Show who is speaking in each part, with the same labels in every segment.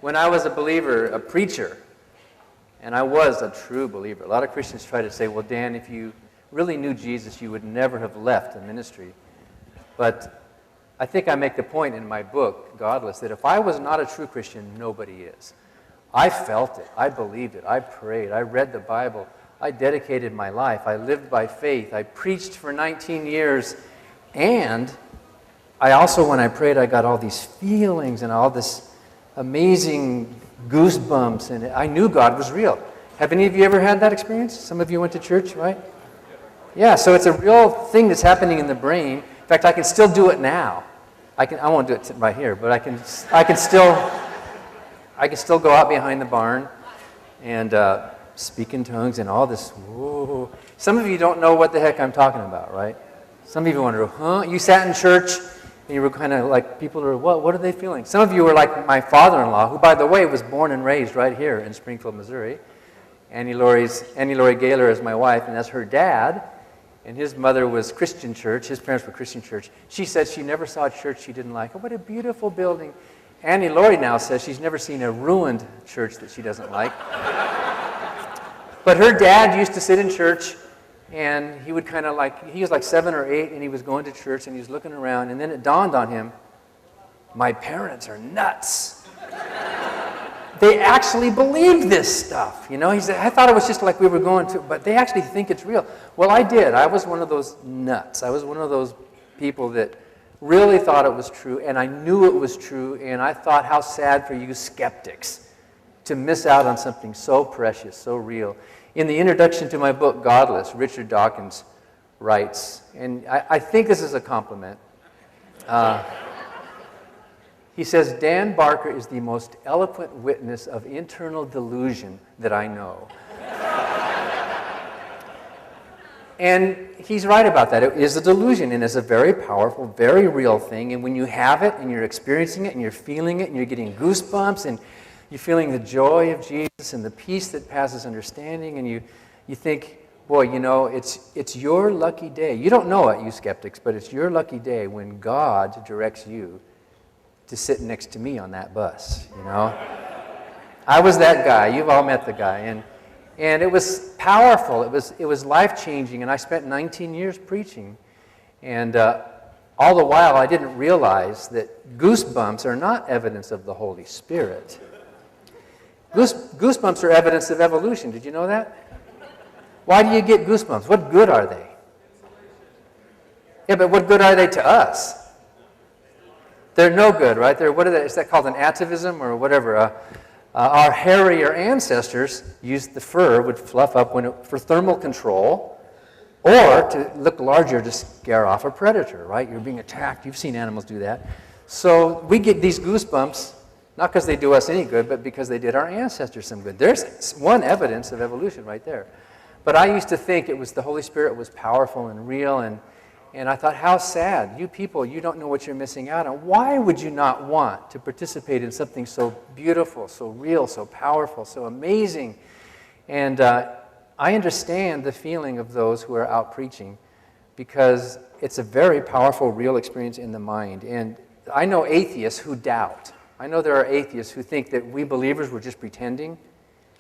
Speaker 1: when I was a believer, a preacher, and I was a true believer. A lot of Christians try to say, well, Dan, if you really knew Jesus, you would never have left the ministry. But I think I make the point in my book, Godless, that if I was not a true Christian, nobody is. I felt it. I believed it. I prayed. I read the Bible. I dedicated my life. I lived by faith. I preached for 19 years. And I also, when I prayed, I got all these feelings and all this amazing goosebumps. And I knew God was real. Have any of you ever had that experience? Some of you went to church, right? Yeah, so it's a real thing that's happening in the brain. In fact, I can still do it now. I won't do it right here, but I can still go out behind the barn and speak in tongues and all this. Whoa. Some of you don't know what the heck I'm talking about, right? Some of you wonder, huh? You sat in church and you were kind of like, people are, what are they feeling? Some of you were like my father-in-law, who, by the way, was born and raised right here in Springfield, Missouri. Annie Laurie Gaylor is my wife, and that's her dad. And his mother was Christian church. His parents were Christian church. She said she never saw a church she didn't like. Oh, what a beautiful building. Annie Laurie now says she's never seen a ruined church that she doesn't like. But her dad used to sit in church, and he would kind of like, he was like 7 or 8, and he was going to church, and he was looking around, and then it dawned on him, my parents are nuts. They actually believe this stuff, you know. He said, I thought it was just like we were going to, but they actually think it's real. Well, I did. I was one of those nuts. I was one of those people that really thought it was true, and I knew it was true, and I thought, how sad for you skeptics to miss out on something so precious, so real. In the introduction to my book, Godless, Richard Dawkins writes, and I think this is a compliment. He says, Dan Barker is the most eloquent witness of internal delusion that I know. And he's right about that. It is a delusion, and it's a very powerful, very real thing. And when you have it, and you're experiencing it, and you're feeling it, and you're getting goosebumps, and you're feeling the joy of Jesus and the peace that passes understanding, and you think, boy, you know, it's your lucky day. You don't know it, you skeptics, but it's your lucky day when God directs you to sit next to me on that bus, you know. I was that guy. You've all met the guy. And it was powerful. It was life-changing, and I spent 19 years preaching. And all the while, I didn't realize that goosebumps are not evidence of the Holy Spirit. Goosebumps are evidence of evolution. Did you know that? Why do you get goosebumps? What good are they? Yeah, but what good are they to us? They're no good, right? Is that called an atavism or whatever? Our hairier ancestors used the fur, would fluff up for thermal control, or to look larger to scare off a predator, right? You're being attacked. You've seen animals do that. So we get these goosebumps, not because they do us any good, but because they did our ancestors some good. There's one evidence of evolution right there. But I used to think it was the Holy Spirit was powerful and real, and I thought, how sad. You people, you don't know what you're missing out on. Why would you not want to participate in something so beautiful, so real, so powerful, so amazing? And I understand the feeling of those who are out preaching, because it's a very powerful, real experience in the mind. And I know atheists who doubt. I know there are atheists who think that we believers were just pretending.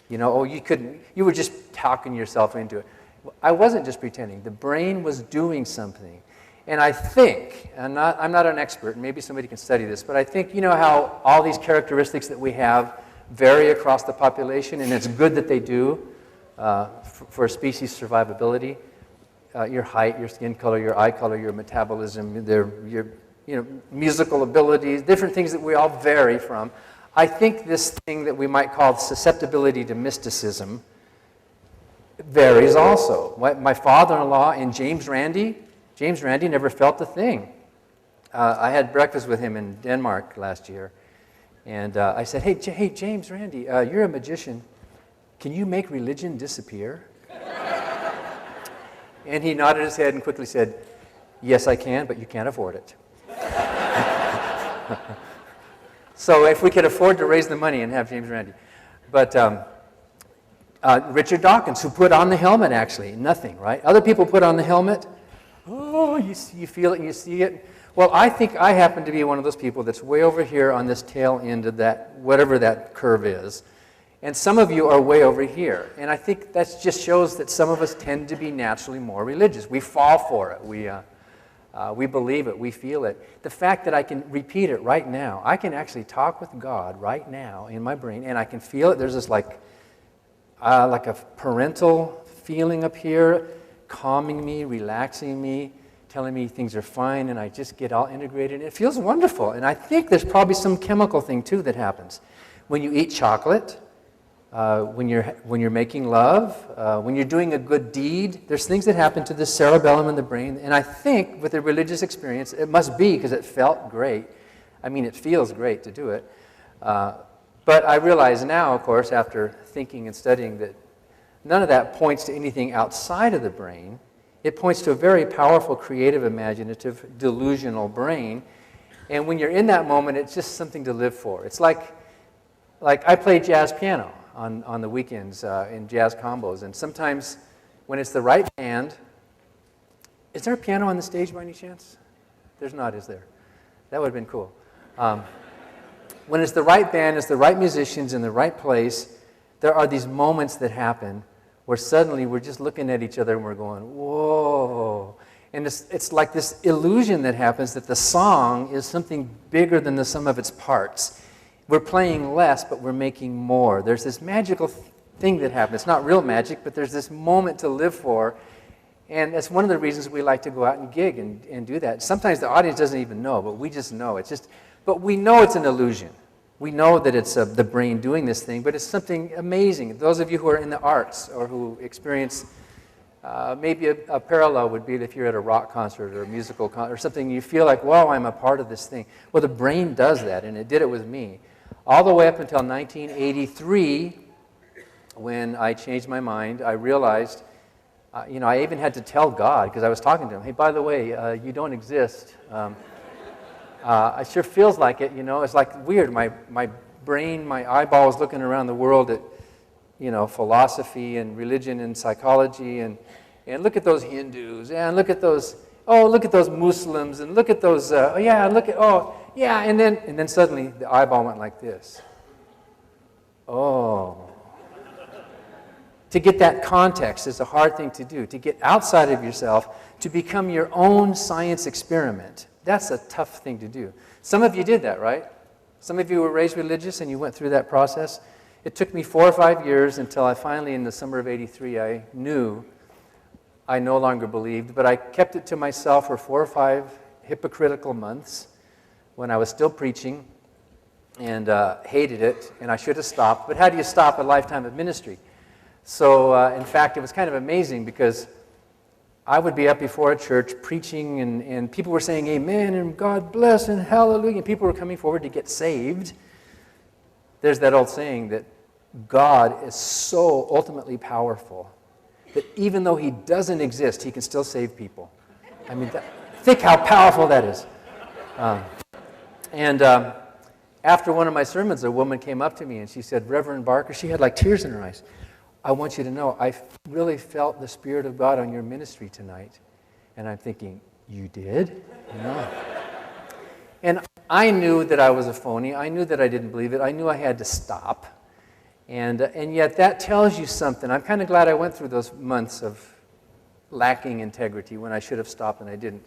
Speaker 1: You know, oh, you were just talking yourself into it. I wasn't just pretending. The brain was doing something. And I think, I'm not an expert, and maybe somebody can study this, but I think, you know how all these characteristics that we have vary across the population, and it's good that they do for species survivability. Your height, your skin color, your eye color, your metabolism, your musical abilities, different things that we all vary from. I think this thing that we might call susceptibility to mysticism varies also. My father-in-law and James Randi never felt a thing. I had breakfast with him in Denmark last year, and I said, hey, James Randi, you're a magician. Can you make religion disappear? And he nodded his head and quickly said, yes, I can, but you can't afford it. So if we could afford to raise the money and have James Randi. But Richard Dawkins, who put on the helmet, actually, nothing, right? Other people put on the helmet. Oh, you feel it and you see it. Well, I think I happen to be one of those people that's way over here on this tail end of that, whatever that curve is. And some of you are way over here. And I think that just shows that some of us tend to be naturally more religious. We fall for it. We believe it. We feel it. The fact that I can repeat it right now, I can actually talk with God right now in my brain, and I can feel it. There's this like a parental feeling up here, calming me, relaxing me, telling me things are fine, and I just get all integrated. It feels wonderful. And I think there's probably some chemical thing, too, that happens. When you eat chocolate, when you're making love, when you're doing a good deed, there's things that happen to the cerebellum in the brain. And I think with a religious experience, it must be because it felt great. I mean, it feels great to do it. But I realize now, of course, after thinking and studying, that none of that points to anything outside of the brain. It points to a very powerful, creative, imaginative, delusional brain. And when you're in that moment, it's just something to live for. It's like I play jazz piano on the weekends in jazz combos. And sometimes when it's the right band, is there a piano on the stage by any chance? There's not, is there? That would have been cool. When it's the right band, it's the right musicians in the right place, there are these moments that happen where suddenly we're just looking at each other and we're going, whoa. And it's like this illusion that happens that the song is something bigger than the sum of its parts. We're playing less, but we're making more. There's this magical thing that happens. It's not real magic, but there's this moment to live for. And that's one of the reasons we like to go out and gig and do that. Sometimes the audience doesn't even know, but we just know. But we know it's an illusion. We know that it's the brain doing this thing, but it's something amazing. Those of you who are in the arts or who experience, maybe a parallel would be if you're at a rock concert or a musical concert or something, you feel like, wow, I'm a part of this thing. Well, the brain does that, and it did it with me. All the way up until 1983, when I changed my mind, I realized, I even had to tell God, because I was talking to him, hey, by the way, you don't exist. It sure feels like it, It's like weird. My brain, my eyeball is looking around the world at, philosophy and religion and psychology, and look at those Hindus, and look at those Muslims, and look at those, and then suddenly the eyeball went like this. Oh. To get that context is a hard thing to do. To get outside of yourself, to become your own science experiment. That's a tough thing to do. Some of you did that, right? Some of you were raised religious and you went through that process. It took me 4 or 5 years until I finally, in the summer of '83, I knew I no longer believed, but I kept it to myself for 4 or 5 hypocritical months when I was still preaching and hated it, and I should have stopped. But how do you stop a lifetime of ministry? So, in fact, it was kind of amazing because I would be up before a church preaching, and people were saying amen, and God bless, and hallelujah, and people were coming forward to get saved. There's that old saying that God is so ultimately powerful that even though he doesn't exist, he can still save people. I mean, think how powerful that is. After one of my sermons, a woman came up to me and she said, Reverend Barker, she had like tears in her eyes. I want you to know, I really felt the Spirit of God on your ministry tonight. And I'm thinking, you did? No. And I knew that I was a phony. I knew that I didn't believe it. I knew I had to stop. And yet that tells you something. I'm kind of glad I went through those months of lacking integrity when I should have stopped and I didn't.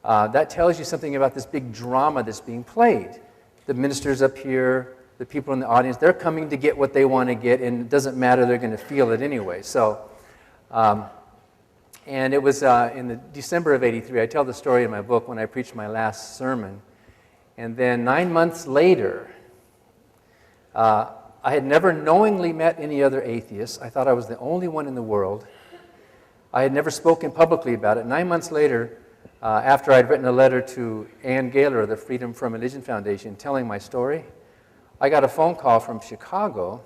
Speaker 1: That tells you something about this big drama that's being played. The ministers up here, the people in the audience, they're coming to get what they want to get, and it doesn't matter, they're going to feel it anyway. So, and it was in the December of '83, I tell the story in my book when I preached my last sermon. And then 9 months later, I had never knowingly met any other atheists. I thought I was the only one in the world. I had never spoken publicly about it. 9 months later, after I'd written a letter to Ann Gaylor of the Freedom from Religion Foundation telling my story, I got a phone call from Chicago.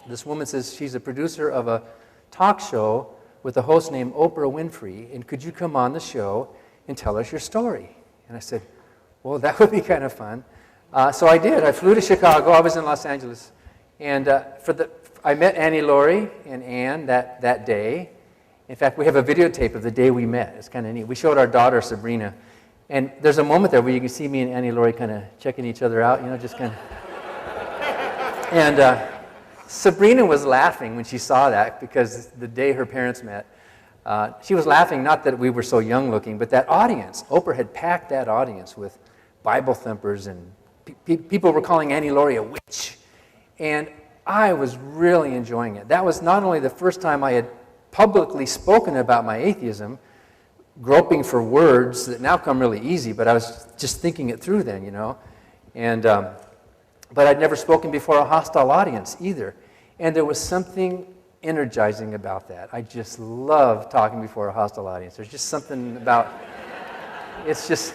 Speaker 1: This woman says she's a producer of a talk show with a host named Oprah Winfrey, and could you come on the show and tell us your story? And I said, well, that would be kind of fun. So I did. I flew to Chicago. I was in Los Angeles. And I met Annie Laurie and Ann that day. In fact, we have a videotape of the day we met. It's kind of neat. We showed our daughter, Sabrina, And there's a moment there where you can see me and Annie Laurie kind of checking each other out, just kind of. And Sabrina was laughing when she saw that, because the day her parents met, she was laughing, not that we were so young looking, but that audience. Oprah had packed that audience with Bible thumpers, and people were calling Annie Laurie a witch. And I was really enjoying it. That was not only the first time I had publicly spoken about my atheism, groping for words that now come really easy, but I was just thinking it through then, And, but I'd never spoken before a hostile audience either. And there was something energizing about that. I just love talking before a hostile audience. There's just something about, it's just,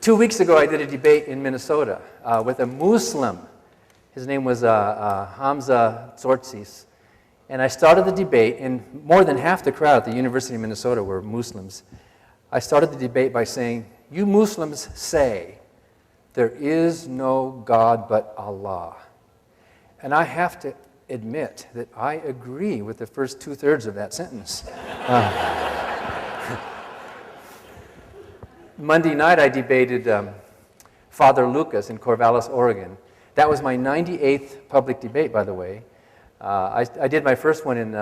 Speaker 1: 2 weeks ago I did a debate in Minnesota with a Muslim. His name was Hamza Tzortzis. And I started the debate, and more than half the crowd at the University of Minnesota were Muslims. I started the debate by saying, you Muslims say, there is no God but Allah. And I have to admit that I agree with the first 2/3 of that sentence. Monday night I debated Father Lucas in Corvallis, Oregon. That was my 98th public debate, by the way. I did my first one in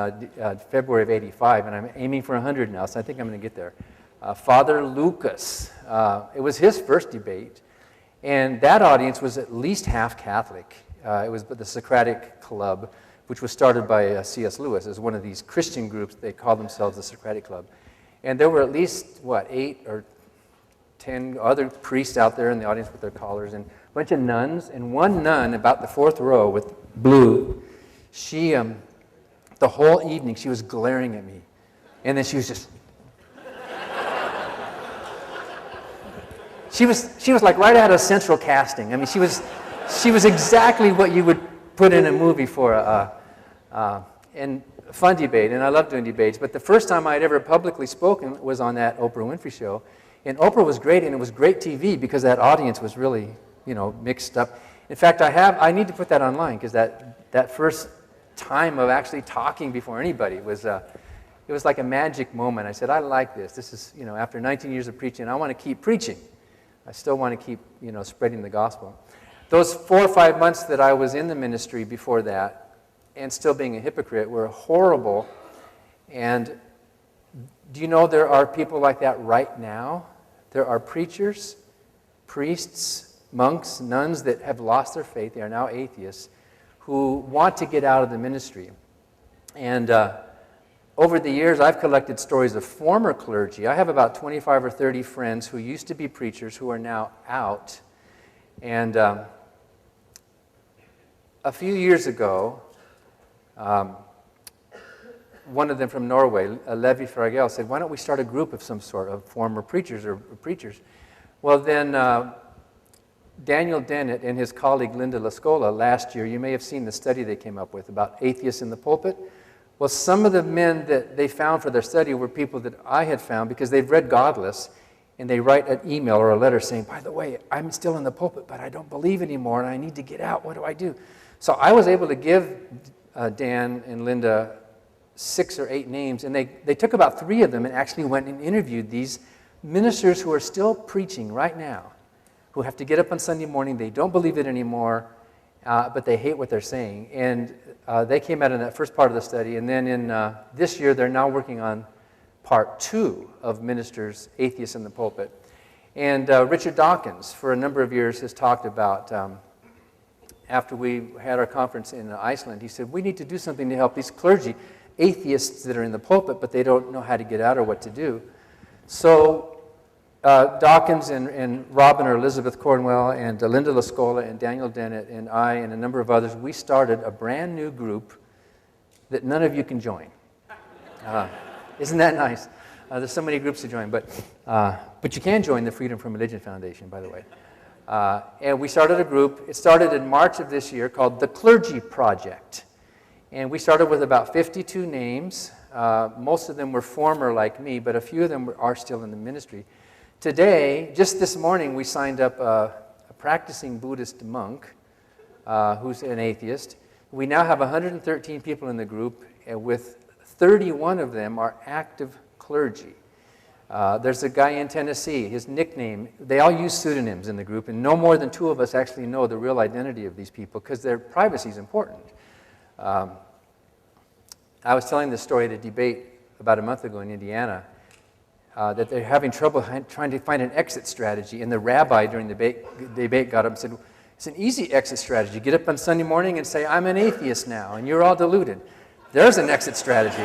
Speaker 1: February of '85, and I'm aiming for 100 now, so I think I'm going to get there. Father Lucas, it was his first debate, and that audience was at least half Catholic. It was the Socratic Club, which was started by C.S. Lewis. It was one of these Christian groups. They called themselves the Socratic Club. And there were at least, 8 or 10 other priests out there in the audience with their collars, and a bunch of nuns, and one nun about the 4th row with blue. She, the whole evening, she was glaring at me. And then she was just... She was like right out of Central Casting. I mean, she was exactly what you would put in a movie for a fun debate, and I love doing debates. But the first time I'd ever publicly spoken was on that Oprah Winfrey show. And Oprah was great, and it was great TV because that audience was really, mixed up. In fact, I need to put that online, because that first time of actually talking before anybody was, it was like a magic moment. I said, I like this. This is, after 19 years of preaching, I want to keep preaching. I still want to keep, spreading the gospel. Those 4 or 5 months that I was in the ministry before that, and still being a hypocrite, were horrible. And do you know there are people like that right now? There are preachers, priests, monks, nuns that have lost their faith. They are now atheists, who want to get out of the ministry. And over the years, I've collected stories of former clergy. I have about 25 or 30 friends who used to be preachers who are now out. And a few years ago, one of them from Norway, Levi Fragel, said, why don't we start a group of some sort of former preachers or preachers? Well, then Daniel Dennett and his colleague Linda Lascola last year, you may have seen the study they came up with about atheists in the pulpit. Well, some of the men that they found for their study were people that I had found because they've read Godless, and they write an email or a letter saying, by the way, I'm still in the pulpit, but I don't believe anymore, and I need to get out. What do I do? So I was able to give Dan and Linda 6 or 8 names, and they took about 3 of them and actually went and interviewed these ministers who are still preaching right now, who have to get up on Sunday morning. They don't believe it anymore, but they hate what they're saying. And they came out in that first part of the study, and then in this year, they're now working on part 2 of ministers, atheists in the pulpit. And Richard Dawkins, for a number of years, has talked about, after we had our conference in Iceland, he said, we need to do something to help these clergy, atheists that are in the pulpit, but they don't know how to get out or what to do. So Dawkins and Robin or Elizabeth Cornwell and Linda Lascola and Daniel Dennett and I and a number of others, we started a brand new group that none of you can join. Isn't that nice? There's so many groups to join, but you can join the Freedom from Religion Foundation, by the way. And we started a group. It started in March of this year called the Clergy Project. And we started with about 52 names. Most of them were former like me, but a few of them are still in the ministry. Today, just this morning, we signed up a practicing Buddhist monk who's an atheist. We now have 113 people in the group, with 31 of them are active clergy. There's a guy in Tennessee, his nickname, they all use pseudonyms in the group, and no more than 2 of us actually know the real identity of these people because their privacy is important. I was telling this story at a debate about a month ago in Indiana, that they're having trouble trying to find an exit strategy, and the rabbi during the debate got up and said, it's an easy exit strategy. Get up on Sunday morning and say, I'm an atheist now, and you're all deluded. There's an exit strategy.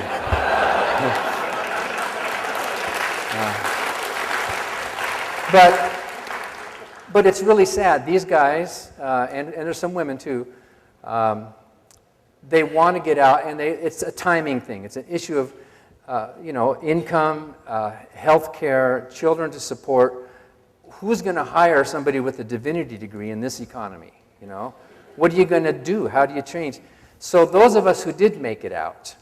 Speaker 1: But it's really sad. These guys, and there's some women too, they want to get out, and it's a timing thing. It's an issue of income, health care, children to support. Who's going to hire somebody with a divinity degree in this economy? What are you going to do? How do you change? So those of us who did make it out,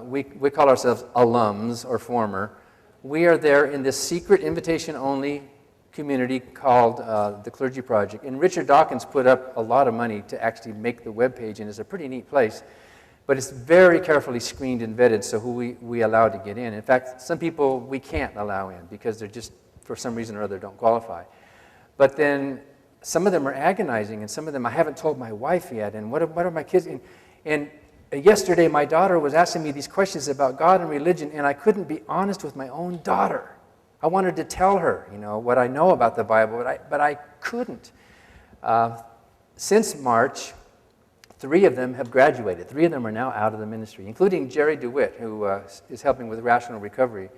Speaker 1: we call ourselves alums or former. We are there in this secret invitation-only community called the Clergy Project. And Richard Dawkins put up a lot of money to actually make the webpage, and it's a pretty neat place. But it's very carefully screened and vetted, so who we allow to get in. In fact, some people we can't allow in because they're just, for some reason or other, don't qualify. But then some of them are agonizing, and some of them I haven't told my wife yet, and what are my kids? And yesterday my daughter was asking me these questions about God and religion, and I couldn't be honest with my own daughter. I wanted to tell her, what I know about the Bible, but I couldn't. Since March, 3 of them have graduated. 3 of them are now out of the ministry, including Jerry DeWitt, who is helping with rational recovery.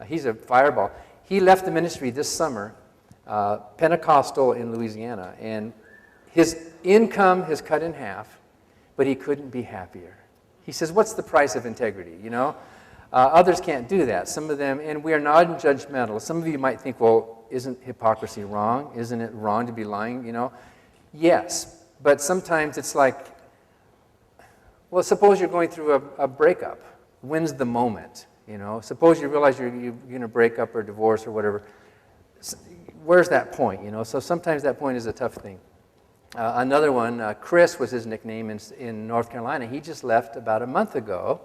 Speaker 1: He's a fireball. He left the ministry this summer, Pentecostal in Louisiana, and his income has cut in half, but he couldn't be happier. He says, what's the price of integrity, Others can't do that. Some of them, and we are not judgmental. Some of you might think, well, isn't hypocrisy wrong? Isn't it wrong to be lying, Yes, but sometimes it's like, well, suppose you're going through a breakup. When's the moment, Suppose you realize you're going to break up or divorce or whatever. Where's that point, So sometimes that point is a tough thing. Another one, Chris was his nickname in North Carolina. He just left about a month ago,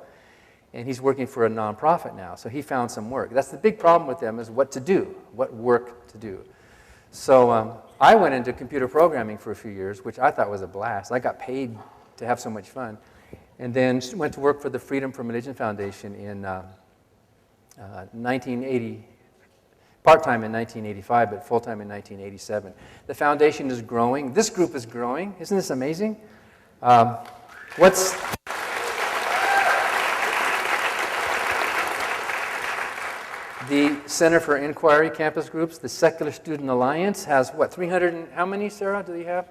Speaker 1: and he's working for a nonprofit now. So he found some work. That's the big problem with them, is what to do, what work to do. So I went into computer programming for a few years, which I thought was a blast. I got paid to have so much fun. And then went to work for the Freedom from Religion Foundation in 1980, part-time in 1985, but full-time in 1987. The foundation is growing. This group is growing. Isn't this amazing? The Center for Inquiry Campus Groups, the Secular Student Alliance, has what, 300 and how many, Sarah, do you have?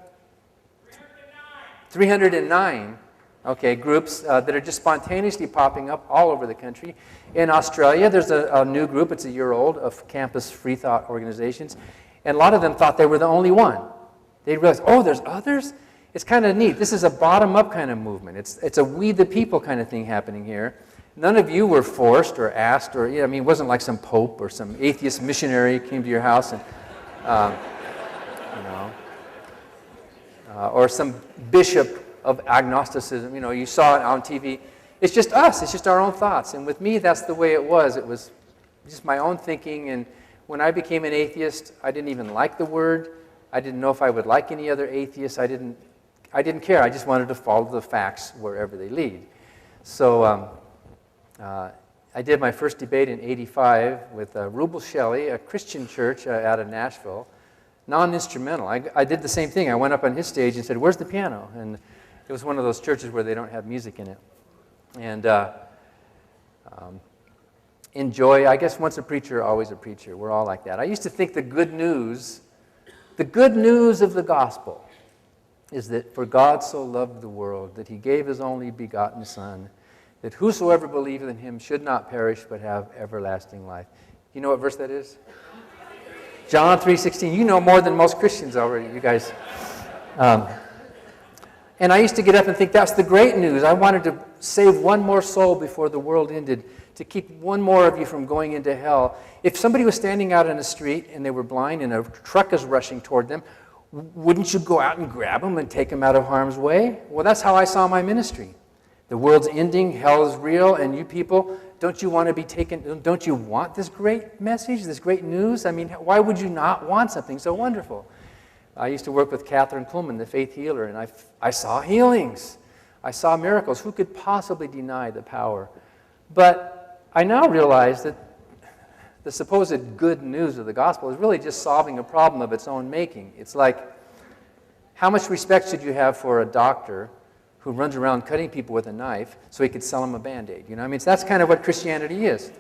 Speaker 1: 309. Okay, groups that are just spontaneously popping up all over the country. In Australia, there's a new group, it's a year old, of campus free thought organizations. And a lot of them thought they were the only one. They realized, oh, there's others? It's kind of neat. This is a bottom-up kind of movement. It's a we the people kind of thing happening here. None of you were forced or asked, or it wasn't like some pope or some atheist missionary came to your house and, or some bishop of agnosticism. You saw it on TV. It's just us. It's just our own thoughts. And with me, that's the way it was. It was just my own thinking. And when I became an atheist, I didn't even like the word. I didn't know if I would like any other atheists. I didn't care. I just wanted to follow the facts wherever they lead. So I did my first debate in '85 with Rubel Shelley, a Christian church out of Nashville, non-instrumental. I did the same thing. I went up on his stage and said, where's the piano? And it was one of those churches where they don't have music in it. And enjoy, I guess once a preacher, always a preacher. We're all like that. I used to think the good news of the gospel is that for God so loved the world that he gave his only begotten Son, that whosoever believeth in him should not perish but have everlasting life. You know what verse that is? John 3:16. You know more than most Christians already, you guys. And I used to get up and think that's the great news. I wanted to save one more soul before the world ended, to keep one more of you from going into hell. If somebody was standing out in the street and they were blind and a truck is rushing toward them, wouldn't you go out and grab them and take them out of harm's way? Well, that's how I saw my ministry. The world's ending, hell is real, and you people, don't you want to be taken, don't you want this great message, this great news? I mean, why would you not want something so wonderful? I used to work with Catherine Kuhlman, the faith healer, and I saw healings. I saw miracles. Who could possibly deny the power? But I now realize that the supposed good news of the gospel is really just solving a problem of its own making. It's like, how much respect should you have for a doctor who runs around cutting people with a knife so he could sell them a Band-Aid? You know, I mean, that's kind of what Christianity is.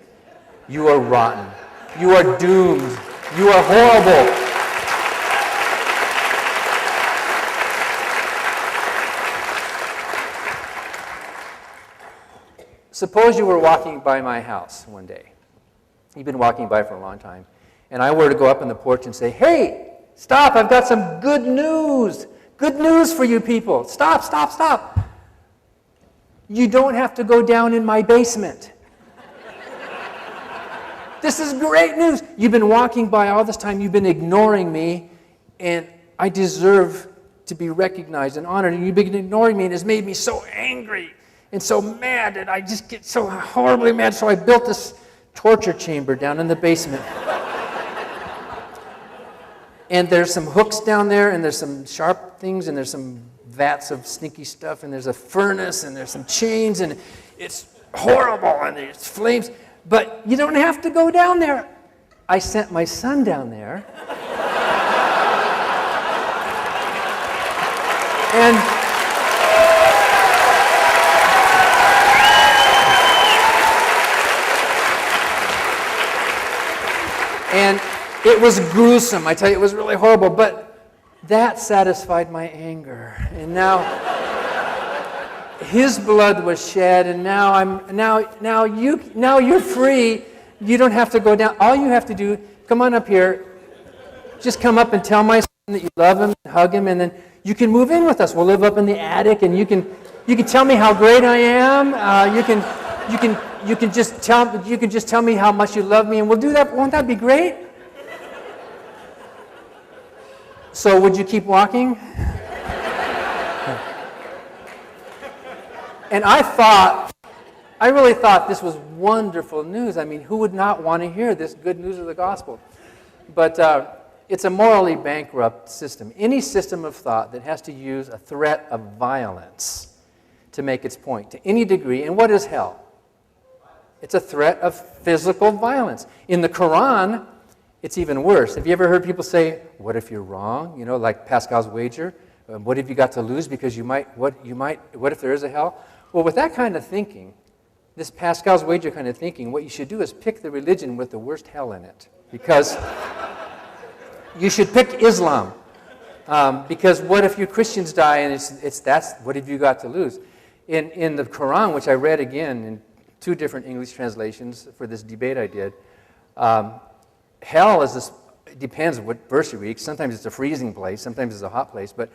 Speaker 1: You are rotten. You are doomed. You are horrible. Suppose you were walking by my house one day. You've been walking by for a long time. And I were to go up on the porch and say, hey, stop, I've got some good news. Good news for you people. Stop, stop, stop. You don't have to go down in my basement. This is great news. You've been walking by all this time. You've been ignoring me. And I deserve to be recognized and honored. And you've been ignoring me, and it's made me so angry and so mad that I just get so horribly mad. So I built this torture chamber down in the basement. And there's some hooks down there, and there's some sharp things, and there's some vats of sneaky stuff, and there's a furnace, and there's some chains, and it's horrible, and there's flames. But you don't have to go down there. I sent my son down there. And it was gruesome. I tell you, it was really horrible. But that satisfied my anger. And now his blood was shed, and now you're free. You don't have to go down. All you have to do, come on up here. Just come up and tell my son that you love him, hug him, and then you can move in with us. We'll live up in the attic, and you can tell me how great I am. You can just tell me how much you love me, and we'll do that. Won't that be great? So would you keep walking? And I really thought this was wonderful news. I mean, who would not want to hear this good news of the gospel? But it's a morally bankrupt system. Any system of thought that has to use a threat of violence to make its point to any degree. And what is hell? It's a threat of physical violence. In the Quran, it's even worse. Have you ever heard people say, what if you're wrong? You know, like Pascal's wager. What have you got to lose because what if there is a hell? Well, with that kind of thinking, this Pascal's wager kind of thinking, what you should do is pick the religion with the worst hell in it. Because you should pick Islam. Because what if your Christians die and that's what have you got to lose? In the Quran, which I read again in 2 different English translations for this debate I did, hell is this, it depends on what verse you read. Sometimes it's a freezing place, sometimes it's a hot place, but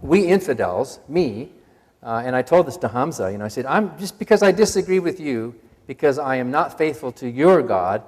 Speaker 1: we infidels, and I told this to Hamza, I said, just because I disagree with you, because I am not faithful to your God,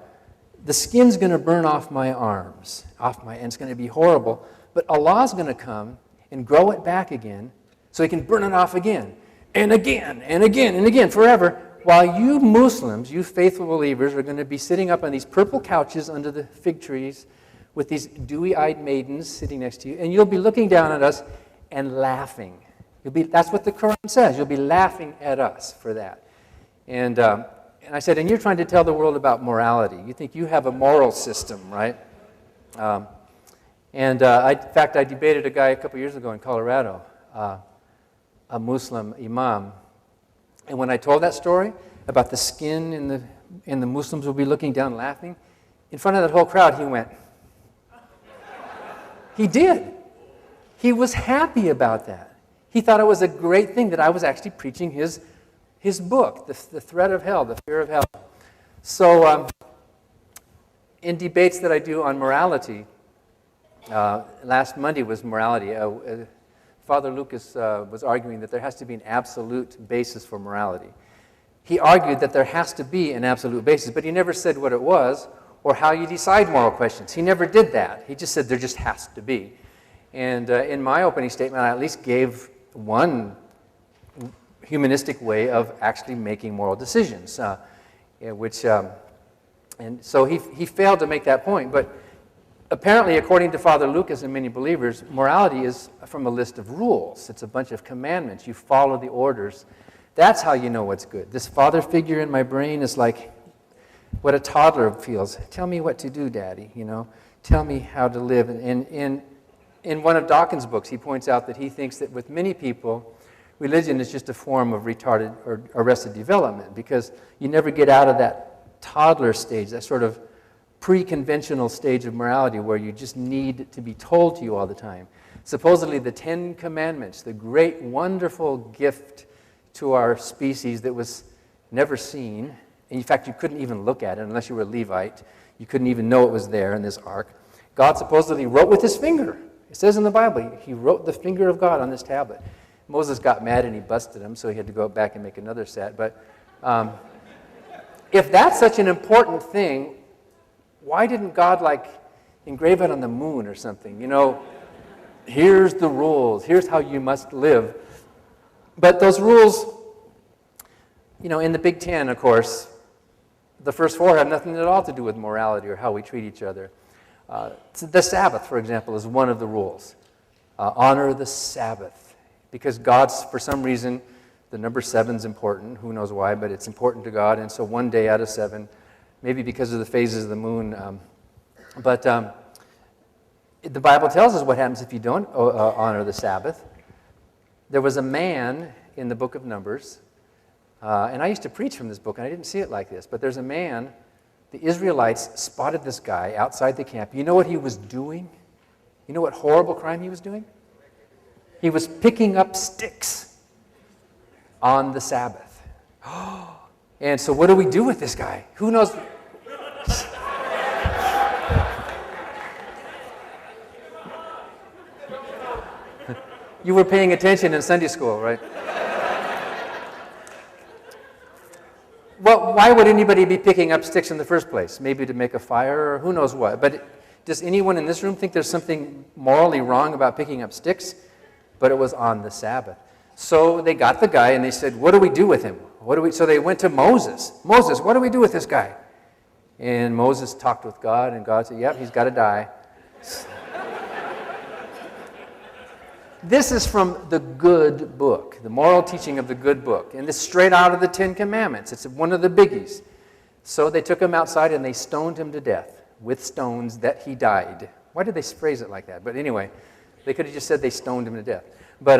Speaker 1: the skin's going to burn off my arms, and it's going to be horrible, but Allah's going to come and grow it back again so he can burn it off again, and again, and again, and again, forever, while you Muslims, you faithful believers, are going to be sitting up on these purple couches under the fig trees with these dewy-eyed maidens sitting next to you, and you'll be looking down at us and laughing. That's what the Quran says. You'll be laughing at us for that. And I said, and you're trying to tell the world about morality. You think you have a moral system, right? In fact, I debated a guy a couple years ago in Colorado, a Muslim imam. And when I told that story about the skin and the Muslims will be looking down laughing, in front of that whole crowd, he went. He did. He was happy about that. He thought it was a great thing that I was actually preaching his book, The Threat of Hell, The Fear of Hell. So in debates that I do on morality, last Monday was morality. Father Lucas was arguing that there has to be an absolute basis for morality. He argued that there has to be an absolute basis, but he never said what it was or how you decide moral questions. He never did that. He just said there just has to be. And in my opening statement, I at least gave one humanistic way of actually making moral decisions. yeah, and so he failed to make that point. But apparently, according to Father Lucas and many believers, morality is from a list of rules. It's a bunch of commandments. You follow the orders. That's how you know what's good. This father figure in my brain is like what a toddler feels. Tell me what to do, Daddy, Tell me how to live. And in one of Dawkins' books, he points out that he thinks that with many people, religion is just a form of retarded or arrested development, because you never get out of that toddler stage, that sort of pre-conventional stage of morality where you just need to be told to you all the time. Supposedly the 10 Commandments, the great, wonderful gift to our species that was never seen. In fact, you couldn't even look at it unless you were a Levite. You couldn't even know it was there in this ark. God supposedly wrote with his finger. It says in the Bible, he wrote the finger of God on this tablet. Moses got mad and he busted him, so he had to go back and make another set. But if that's such an important thing, why didn't God, engrave it on the moon or something? Here's the rules. Here's how you must live. But those rules, in the Big Ten, of course, the first 4 have nothing at all to do with morality or how we treat each other. The Sabbath, for example, is one of the rules. Honor the Sabbath. Because God's, for some reason, the number 7 is important. Who knows why, but it's important to God. And so one day out of 7, maybe because of the phases of the moon. The Bible tells us what happens if you don't honor the Sabbath. There was a man in the book of Numbers, and I used to preach from this book, and I didn't see it like this, but there's a man, the Israelites spotted this guy outside the camp. You know what he was doing? You know what horrible crime he was doing? He was picking up sticks on the Sabbath. And so what do we do with this guy? Who knows? You were paying attention in Sunday school, right? Well, why would anybody be picking up sticks in the first place? Maybe to make a fire or who knows what. But does anyone in this room think there's something morally wrong about picking up sticks? But it was on the Sabbath. So they got the guy and they said, what do we do with him? So they went to Moses. Moses, what do we do with this guy? And Moses talked with God, and God said, yep, he's got to die. This is from the good book, the moral teaching of the good book. And it's straight out of the 10 Commandments. It's one of the biggies. So they took him outside and they stoned him to death with stones that he died. Why did they phrase it like that? But anyway, they could have just said they stoned him to death. But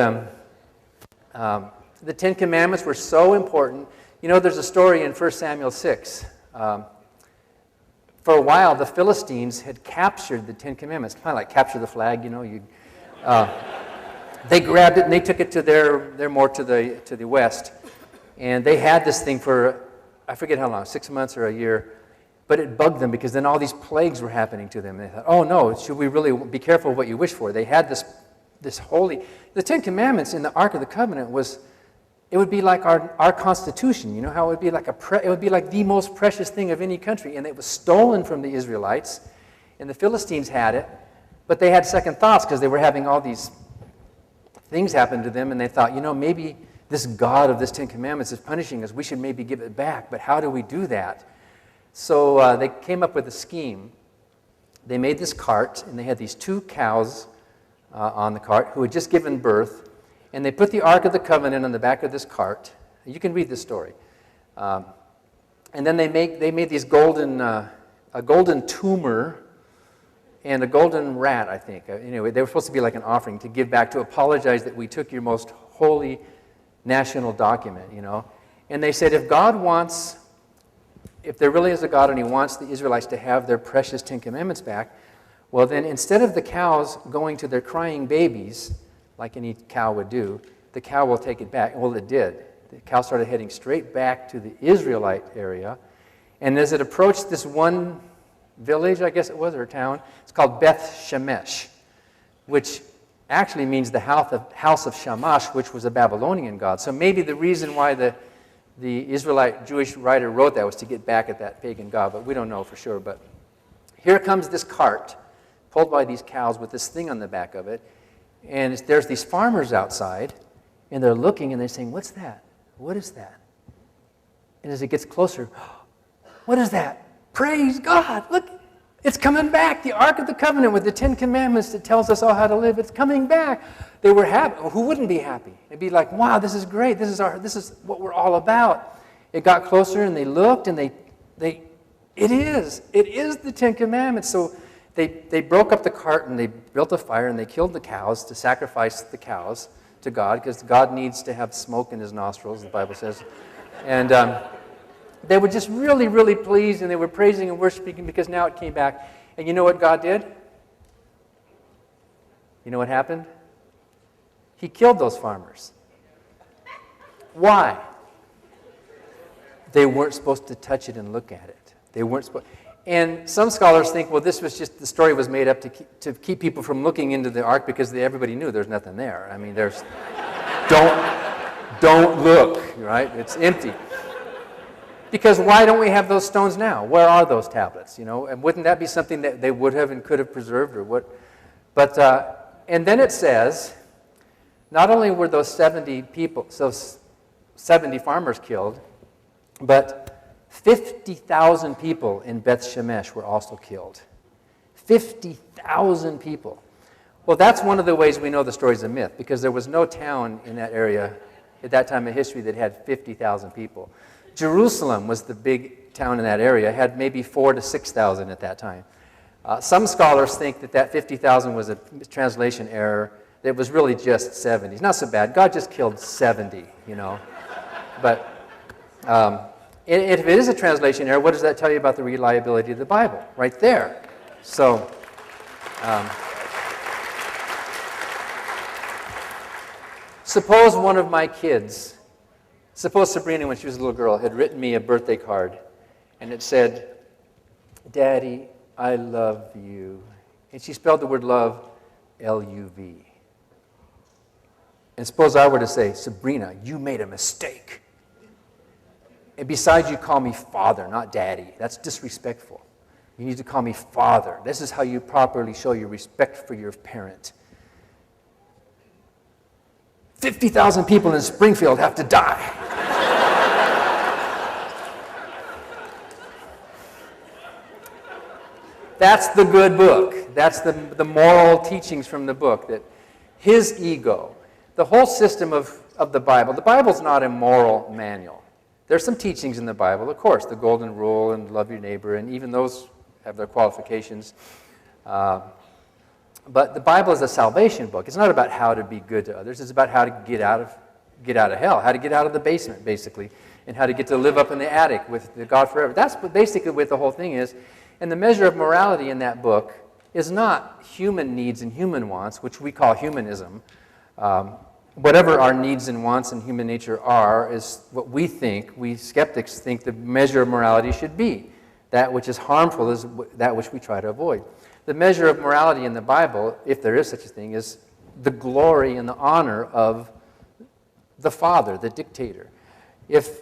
Speaker 1: the 10 Commandments were so important. There's a story in 1 Samuel 6. For a while, the Philistines had captured the 10 Commandments, kind of like capture the flag, They grabbed it and they took it to they're more to the west. And they had this thing for, I forget how long, 6 months or a year. But it bugged them because then all these plagues were happening to them. And they thought, oh no, should we really be careful what you wish for? They had this holy, the 10 Commandments in the Ark of the Covenant it would be like our Constitution. You know how it would be like it would be like the most precious thing of any country. And it was stolen from the Israelites. And the Philistines had it. But they had second thoughts because they were having all these things happen to them, and they thought, maybe this God of this 10 Commandments is punishing us. We should maybe give it back, but how do we do that? So they came up with a scheme. They made this cart, and they had these 2 cows on the cart who had just given birth, and they put the Ark of the Covenant on the back of this cart. You can read this story. And then they made these a golden tumor and a golden rat, I think. Anyway, they were supposed to be like an offering to give back, to apologize that we took your most holy national document, And they said, if there really is a God and he wants the Israelites to have their precious 10 Commandments back, well then instead of the cows going to their crying babies, like any cow would do, the cow will take it back. Well, it did. The cow started heading straight back to the Israelite area. And as it approached this one village, I guess it was, or town, it's called Beth Shemesh, which actually means the house of Shamash, which was a Babylonian god. So maybe the reason why the Israelite Jewish writer wrote that was to get back at that pagan god, but we don't know for sure. But here comes this cart pulled by these cows with this thing on the back of it, and there's these farmers outside, and they're looking and they're saying, what's that? What is that? And as it gets closer, What is that? Praise God. Look, it's coming back. The Ark of the Covenant with the 10 Commandments that tells us all how to live. It's coming back. They were happy. Who wouldn't be happy? They'd be like, wow, this is great. This is what we're all about. It got closer and they looked and it is the 10 Commandments. So they broke up the cart and they built a fire and they killed the cows to sacrifice the cows to God, because God needs to have smoke in his nostrils, the Bible says. And they were just really, really pleased, and they were praising and worshiping because now it came back. And you know what God did? You know what happened? He killed those farmers. Why? They weren't supposed to touch it and look at it. They weren't supposed. And some scholars think, well, this was just, the story was made up to keep people from looking into the ark because everybody knew there's nothing there. I mean, don't look, right? It's empty. Because why don't we have those stones now? Where are those tablets? You know, and wouldn't that be something that they would have and could have preserved, or what? But and then it says, not only were those 70 people, so 70 farmers killed, but 50,000 people in Beth Shemesh were also killed. 50,000 people. Well, that's one of the ways we know the story's a myth, because there was no town in that area at that time in history that had 50,000 people. Jerusalem was the big town in that area. It had maybe 4,000 to 6,000 at that time. Some scholars think that 50,000 was a translation error. It was really just 70. It's not so bad. God just killed 70, you know. But if it is a translation error, what does that tell you about the reliability of the Bible? Right there. So, suppose one of my kids, suppose Sabrina, when she was a little girl, had written me a birthday card, and it said, "Daddy, I love you." And she spelled the word love, L-U-V. And suppose I were to say, "Sabrina, you made a mistake. And besides, you call me father, not daddy. That's disrespectful. You need to call me father. This is how you properly show your respect for your parent." 50,000 people in Springfield have to die. That's the good book. That's the moral teachings from the book. That his ego, the whole system of the Bible's not a moral manual. There's some teachings in the Bible, of course, the golden rule and love your neighbor, and even those have their qualifications. But the Bible is a salvation book. It's not about how to be good to others. It's about how to get out of hell, how to get out of the basement, basically, and how to get to live up in the attic with God forever. That's basically what the whole thing is. And the measure of morality in that book is not human needs and human wants, which we call humanism. Whatever our needs and wants and human nature are is what we skeptics think the measure of morality should be. That which is harmful is that which we try to avoid. The measure of morality in the Bible, if there is such a thing, is the glory and the honor of the father, the dictator. If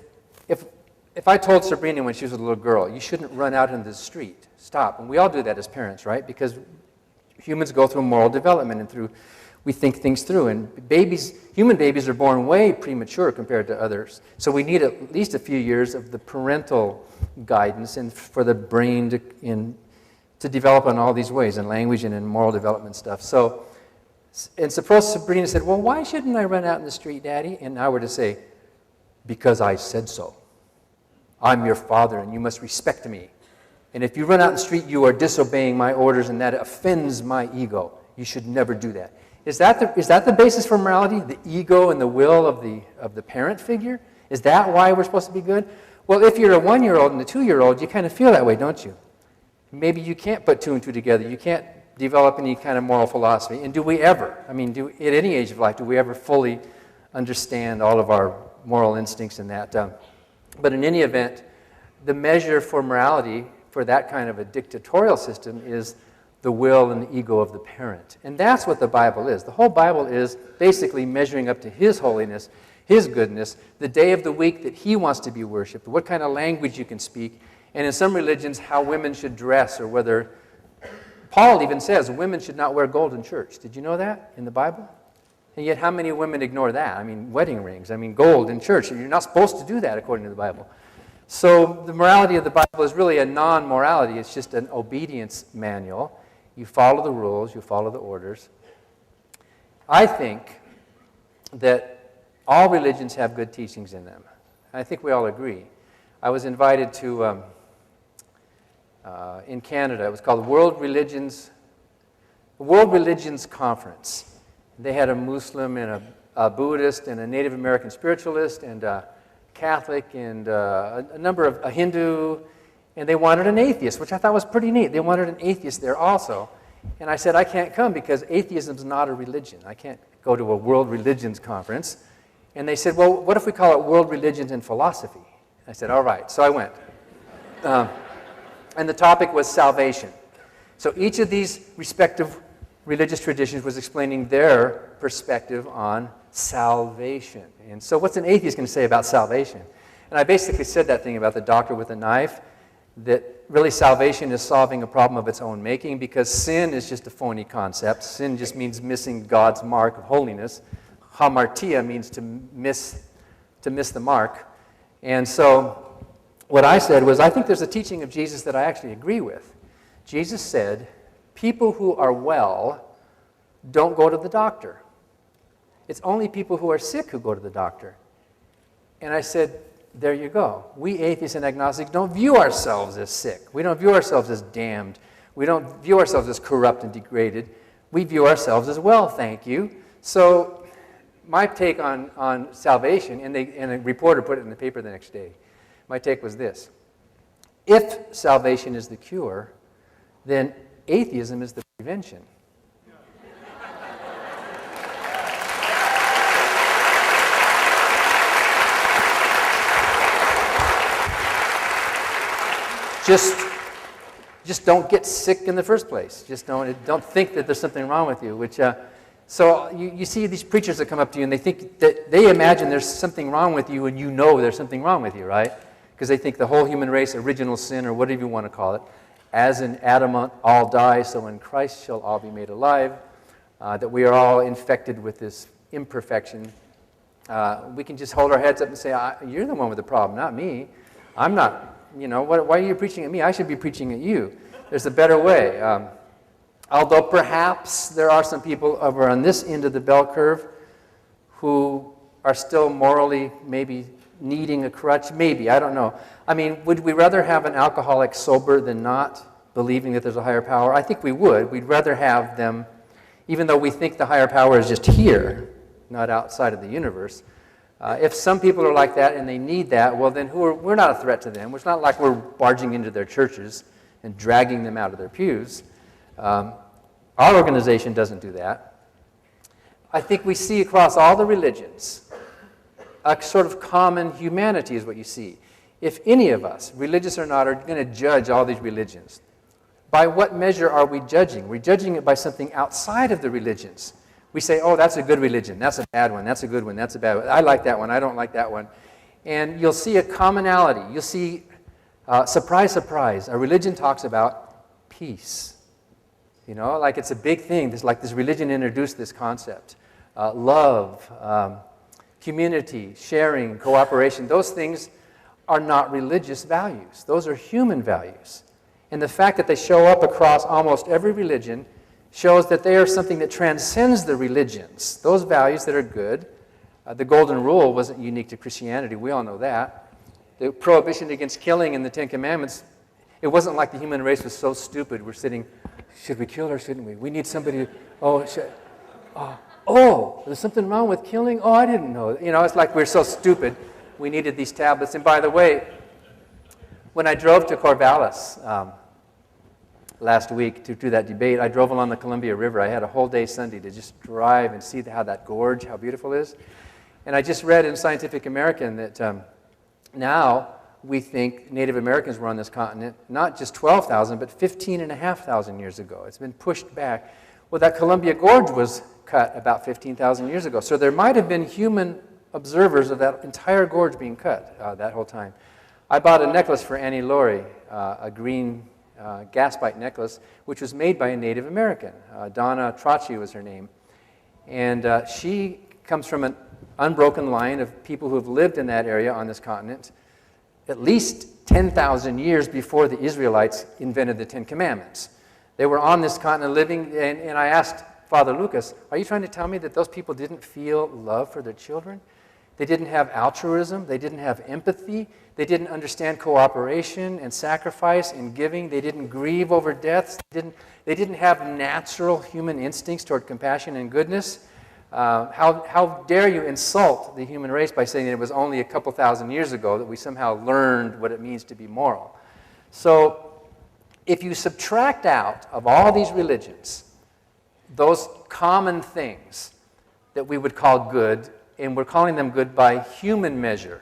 Speaker 1: I told Sabrina when she was a little girl, you shouldn't run out into the street, stop. And we all do that as parents, right? Because humans go through moral development and we think things through. And human babies are born way premature compared to others. So we need at least a few years of the parental guidance and for the brain to develop in all these ways, in language and in moral development stuff. So, and suppose Sabrina said, "Well, why shouldn't I run out in the street, Daddy?" And I were to say, "Because I said so. I'm your father and you must respect me. And if you run out in the street, you are disobeying my orders and that offends my ego. You should never do that." Is that the basis for morality? The ego and the will of the parent figure? Is that why we're supposed to be good? Well, if you're a 1-year-old and a 2-year-old, you kind of feel that way, don't you? Maybe you can't put 2 and 2 together. You can't develop any kind of moral philosophy. And do we ever? I mean, at any age of life, do we ever fully understand all of our moral instincts and that? But in any event, the measure for morality for that kind of a dictatorial system is the will and the ego of the parent. And that's what the Bible is. The whole Bible is basically measuring up to his holiness, his goodness, the day of the week that he wants to be worshipped, what kind of language you can speak, and in some religions, how women should dress, or whether, Paul even says women should not wear gold in church. Did you know that in the Bible? And yet how many women ignore that? I mean, wedding rings, gold in church. You're not supposed to do that according to the Bible. So the morality of the Bible is really a non-morality. It's just an obedience manual. You follow the rules, you follow the orders. I think that all religions have good teachings in them. I think we all agree. I was invited to, in Canada, it was called the World Religions Conference. They had a Muslim and a Buddhist and a Native American spiritualist and a Catholic and a number of a Hindu, and they wanted an atheist, which I thought was pretty neat. They wanted an atheist there also. And I said, I can't come because atheism is not a religion. I can't go to a World Religions Conference. And they said, well, what if we call it World Religions and Philosophy? I said, all right. So I went. And the topic was salvation. So each of these respective religious traditions was explaining their perspective on salvation. And so what's an atheist going to say about salvation? And I basically said that thing about the doctor with a knife, that really salvation is solving a problem of its own making because sin is just a phony concept. Sin just means missing God's mark of holiness. Hamartia means to miss the mark. And so what I said was, I think there's a teaching of Jesus that I actually agree with. Jesus said, people who are well don't go to the doctor. It's only people who are sick who go to the doctor. And I said, there you go. We atheists and agnostics don't view ourselves as sick. We don't view ourselves as damned. We don't view ourselves as corrupt and degraded. We view ourselves as well, thank you. So my take on salvation, and a reporter put it in the paper the next day, my take was this. If salvation is the cure, then atheism is the prevention. Just don't get sick in the first place. Just don't think that there's something wrong with you. So you see these preachers that come up to you and they imagine there's something wrong with you and you know there's something wrong with you, right? Because they think the whole human race, original sin, or whatever you want to call it, as in Adam all die, so in Christ shall all be made alive, that we are all infected with this imperfection. We can just hold our heads up and say, you're the one with the problem, not me. I'm not. Why are you preaching at me? I should be preaching at you. There's a better way. Although perhaps there are some people over on this end of the bell curve who are still morally maybe needing a crutch. Maybe, I don't know. I mean, would we rather have an alcoholic sober than not believing that there's a higher power? I think we would. We'd rather have them, even though we think the higher power is just here, not outside of the universe. If some people are like that and they need that, well, then we're not a threat to them. It's not like we're barging into their churches and dragging them out of their pews. Our organization doesn't do that. I think we see across all the religions a sort of common humanity is what you see. If any of us, religious or not, are going to judge all these religions, by what measure are we judging? We're judging it by something outside of the religions. We say, oh, that's a good religion, that's a bad one, that's a good one, that's a bad one. I like that one, I don't like that one. And you'll see a commonality. You'll see, surprise, surprise, a religion talks about peace. Like it's a big thing. This religion introduced this concept. Love, community, sharing, cooperation. Those things are not religious values. Those are human values. And the fact that they show up across almost every religion shows that they are something that transcends the religions. Those values that are good. The Golden Rule wasn't unique to Christianity. We all know that. The prohibition against killing in the Ten Commandments, it wasn't like the human race was so stupid. We're sitting, should we kill or shouldn't we? We need somebody, there's something wrong with killing? Oh, I didn't know. It's like we're so stupid. We needed these tablets. And by the way, when I drove to Corvallis, last week to do that debate, I drove along the Columbia River. I had a whole day Sunday to just drive and see how that gorge, how beautiful it is. And I just read in Scientific American that now we think Native Americans were on this continent not just 12,000, but 15,500 years ago. It's been pushed back. Well, that Columbia Gorge was cut about 15,000 years ago. So there might have been human observers of that entire gorge being cut that whole time. I bought a necklace for Annie Laurie, a green gaspite necklace, which was made by a Native American. Donna Tracci was her name. And she comes from an unbroken line of people who have lived in that area on this continent at least 10,000 years before the Israelites invented the Ten Commandments. They were on this continent living, and I asked Father Lucas, are you trying to tell me that those people didn't feel love for their children? They didn't have altruism. They didn't have empathy. They didn't understand cooperation and sacrifice and giving. They didn't grieve over deaths. They didn't have natural human instincts toward compassion and goodness. How dare you insult the human race by saying that it was only a couple thousand years ago that we somehow learned what it means to be moral? So if you subtract out of all these religions those common things that we would call good, and we're calling them good by human measure,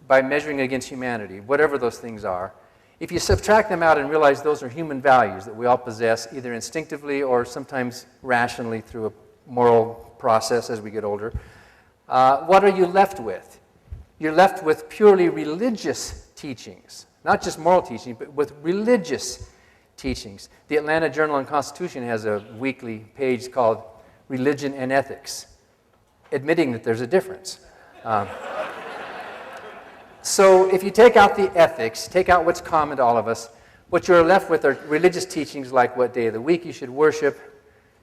Speaker 1: by measuring against humanity, whatever those things are, if you subtract them out and realize those are human values that we all possess, either instinctively or sometimes rationally through a moral process as we get older, what are you left with? You're left with purely religious teachings, not just moral teachings, but with religious teachings. The Atlanta Journal-Constitution has a weekly page called Religion and Ethics, admitting that there's a difference. So if you take out the ethics, take out what's common to all of us, what you're left with are religious teachings like what day of the week you should worship,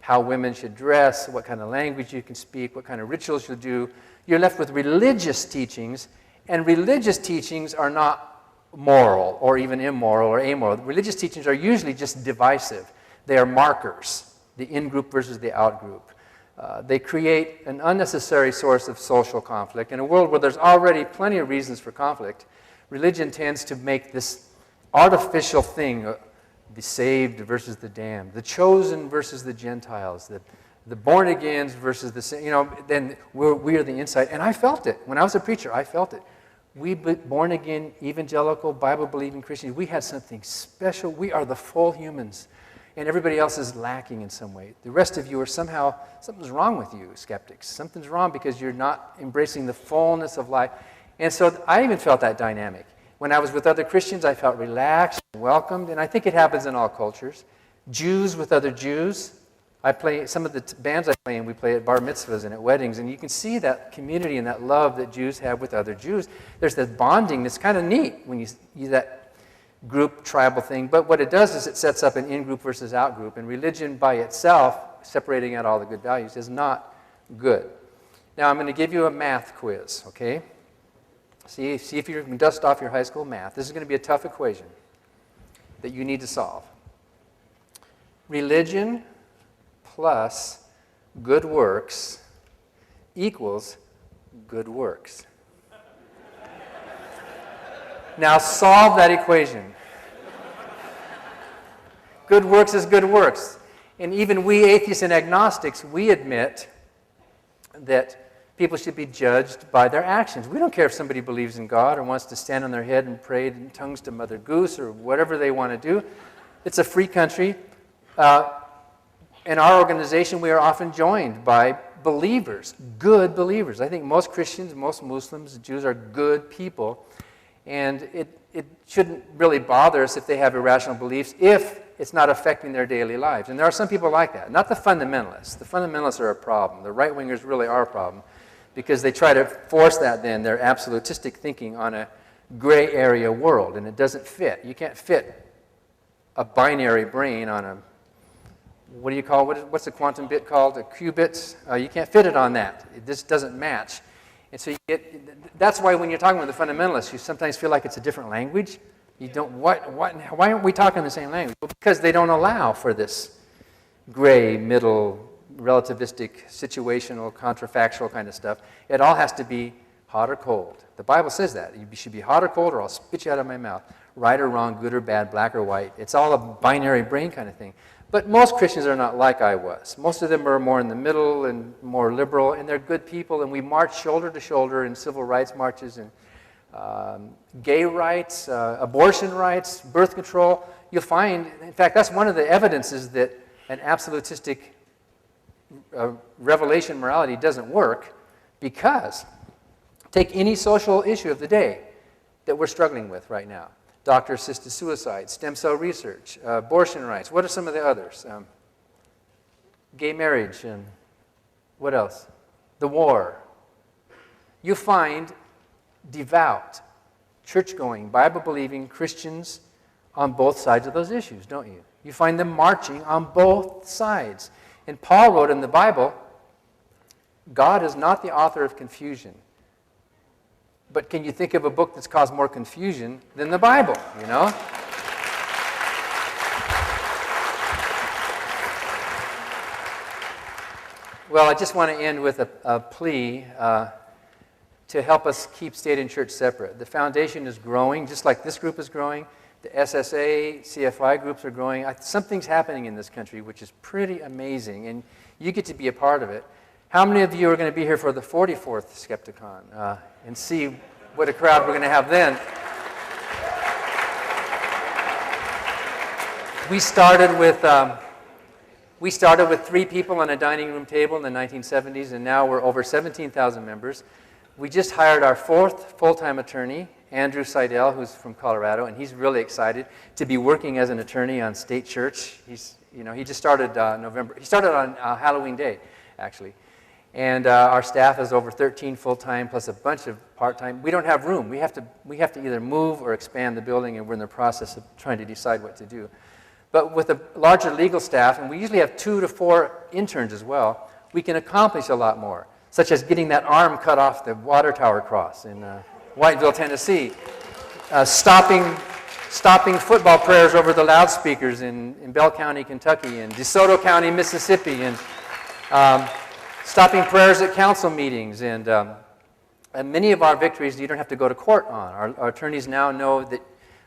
Speaker 1: how women should dress, what kind of language you can speak, what kind of rituals you'll do. You're left with religious teachings, and religious teachings are not moral or even immoral or amoral. Religious teachings are usually just divisive. They are markers, the in-group versus the out-group. They create an unnecessary source of social conflict. In a world where there's already plenty of reasons for conflict, religion tends to make this artificial thing, the saved versus the damned, the chosen versus the Gentiles, the born-agains versus the, then we are the inside. And I felt it. When I was a preacher, I felt it. We born-again, evangelical, Bible-believing Christians, we had something special. We are the full humans. And everybody else is lacking in some way. The rest of you are somehow, something's wrong with you, skeptics. Something's wrong because you're not embracing the fullness of life. And so I even felt that dynamic. When I was with other Christians, I felt relaxed and welcomed, and I think it happens in all cultures. Jews with other Jews. I play, some of the bands I play in, we play at bar mitzvahs and at weddings, and you can see that community and that love that Jews have with other Jews. There's that bonding that's kind of neat when you that group tribal thing, but what it does is it sets up an in-group versus out-group, and religion by itself, separating out all the good values, is not good. Now I'm going to give you a math quiz, okay? See if you can dust off your high school math. This is going to be a tough equation that you need to solve. Religion plus good works equals good works. Now solve that equation. Good works is good works. And even we atheists and agnostics, we admit that people should be judged by their actions. We don't care if somebody believes in God or wants to stand on their head and pray in tongues to Mother Goose or whatever they want to do. It's a free country. In our organization, we are often joined by believers, good believers. I think most Christians, most Muslims, Jews are good people. And it shouldn't really bother us if they have irrational beliefs if it's not affecting their daily lives. And there are some people like that. Not the fundamentalists. The fundamentalists are a problem. The right-wingers really are a problem because they try to force that then, their absolutistic thinking on a gray area world, and it doesn't fit. You can't fit a binary brain on a, what do you call, what's the quantum bit called? A qubit? You can't fit it on that. It just doesn't match. And so that's why when you're talking with the fundamentalists, you sometimes feel like it's a different language. You don't, why aren't we talking the same language? Well, because they don't allow for this gray, middle, relativistic, situational, contrafactual kind of stuff. It all has to be hot or cold. The Bible says that. You should be hot or cold or I'll spit you out of my mouth. Right or wrong, good or bad, black or white. It's all a binary brain kind of thing. But most Christians are not like I was. Most of them are more in the middle and more liberal, and they're good people, and we march shoulder to shoulder in civil rights marches and gay rights, abortion rights, birth control. You'll find, in fact, that's one of the evidences that an absolutistic revelation morality doesn't work, because take any social issue of the day that we're struggling with right now. Doctor-assisted suicide, stem cell research, abortion rights. What are some of the others? Gay marriage, and what else? The war. You find devout, church-going, Bible-believing Christians on both sides of those issues, don't you? You find them marching on both sides. And Paul wrote in the Bible, God is not the author of confusion. But can you think of a book that's caused more confusion than the Bible, you know? Well, I just want to end with a plea to help us keep state and church separate. The foundation is growing, just like this group is growing. The SSA, CFI groups are growing. Something's happening in this country which is pretty amazing, and you get to be a part of it. How many of you are going to be here for the 44th Skepticon and see what a crowd we're going to have then? We started with 3 people on a dining room table in the 1970s, and now we're over 17,000 members. We just hired our 4th full-time attorney, Andrew Seidel, who's from Colorado, and he's really excited to be working as an attorney on state church. He just started He started on Halloween Day, actually. And our staff is over 13 full-time plus a bunch of part-time. We don't have room. We have to either move or expand the building, and we're in the process of trying to decide what to do. But with a larger legal staff, and we usually have 2 to 4 interns as well, we can accomplish a lot more, such as getting that arm cut off the water tower cross in Whiteville, Tennessee, stopping football prayers over the loudspeakers in Bell County, Kentucky, and DeSoto County, Mississippi, and stopping prayers at council meetings. And many of our victories you don't have to go to court on. Our attorneys now know that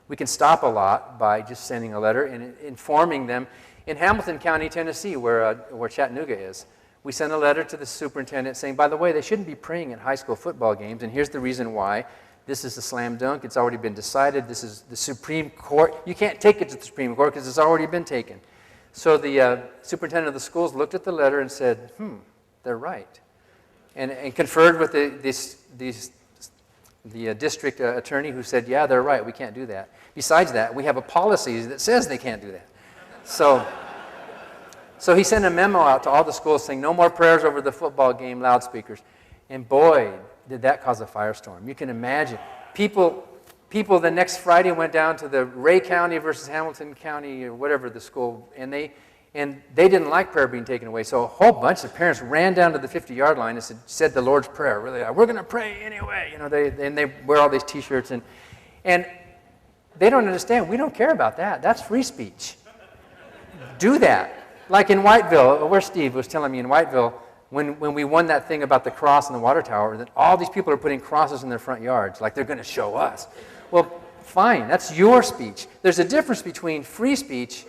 Speaker 1: we can stop a lot by just sending a letter and informing them. In Hamilton County, Tennessee, where Chattanooga is, we sent a letter to the superintendent saying, by the way, they shouldn't be praying at high school football games, and here's the reason why. This is a slam dunk. It's already been decided. This is the Supreme Court. You can't take it to the Supreme Court because it's already been taken. So the superintendent of the schools looked at the letter and said, they're right, and conferred with the district attorney, who said, yeah, they're right, we can't do that. Besides that, we have a policy that says they can't do that. So he sent a memo out to all the schools saying, no more prayers over the football game loudspeakers. And boy, did that cause a firestorm. You can imagine. People the next Friday went down to the Ray County versus Hamilton County, or whatever the school, and they didn't like prayer being taken away. So a whole bunch of parents ran down to the 50-yard line and said the Lord's Prayer. Really, we're going to pray anyway. They wear all these T-shirts, and they don't understand. We don't care about that. That's free speech. Do that. Like in Whiteville, where Steve was telling me in Whiteville, when we won that thing about the cross and the water tower, that all these people are putting crosses in their front yards, like they're going to show us. Well, fine, that's your speech. There's a difference between free speech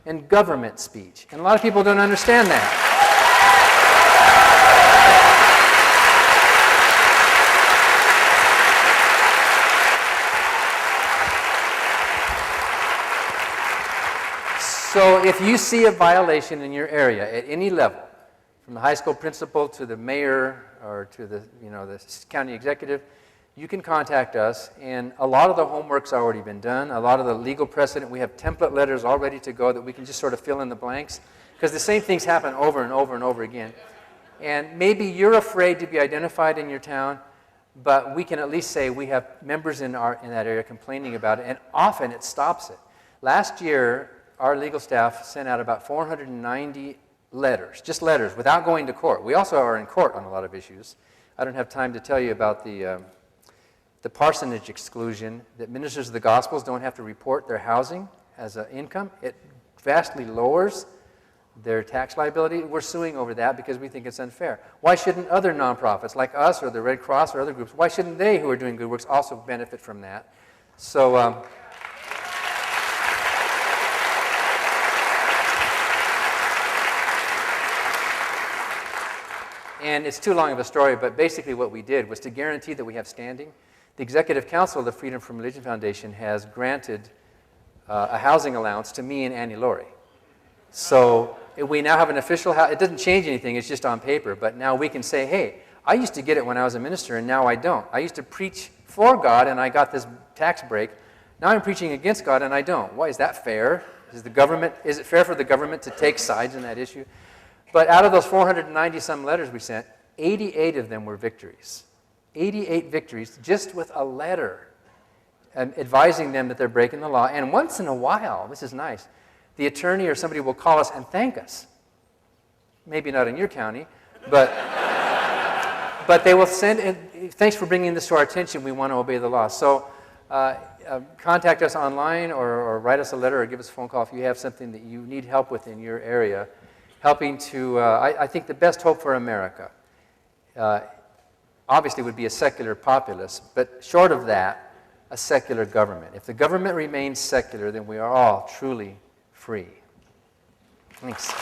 Speaker 1: and government speech, and a lot of people don't understand that. So if you see a violation in your area at any level, from the high school principal to the mayor or to the county executive, you can contact us, and a lot of the homework's already been done. A lot of the legal precedent, we have template letters all ready to go that we can just sort of fill in the blanks, because the same things happen over and over and over again. And maybe you're afraid to be identified in your town, but we can at least say we have members in that area complaining about it, and often it stops it. Last year, our legal staff sent out about 490 letters, just letters, without going to court. We also are in court on a lot of issues. I don't have time to tell you about the parsonage exclusion, that ministers of the Gospels don't have to report their housing as an income. It vastly lowers their tax liability. We're suing over that because we think it's unfair. Why shouldn't other nonprofits like us or the Red Cross or other groups, why shouldn't they, who are doing good works, also benefit from that? So, and it's too long of a story, but basically what we did was to guarantee that we have standing. The Executive Council of the Freedom from Religion Foundation has granted a housing allowance to me and Annie Laurie. So we now have an official house. It doesn't change anything, it's just on paper, but now we can say, hey, I used to get it when I was a minister, and now I don't. I used to preach for God, and I got this tax break. Now I'm preaching against God, and I don't. Why, is that fair? Is it fair for the government to take sides in that issue? But out of those 490-some letters we sent, 88 of them were victories. 88 victories just with a letter. advising them that they're breaking the law. And once in a while, this is nice, the attorney or somebody will call us and thank us. Maybe not in your county, but, but they will send, thanks for bringing this to our attention, we want to obey the law. So contact us online or write us a letter or give us a phone call if you have something that you need help with in your area. Helping to, I think the best hope for America obviously would be a secular populace, but short of that, a secular government. If the government remains secular, then we are all truly free. Thanks.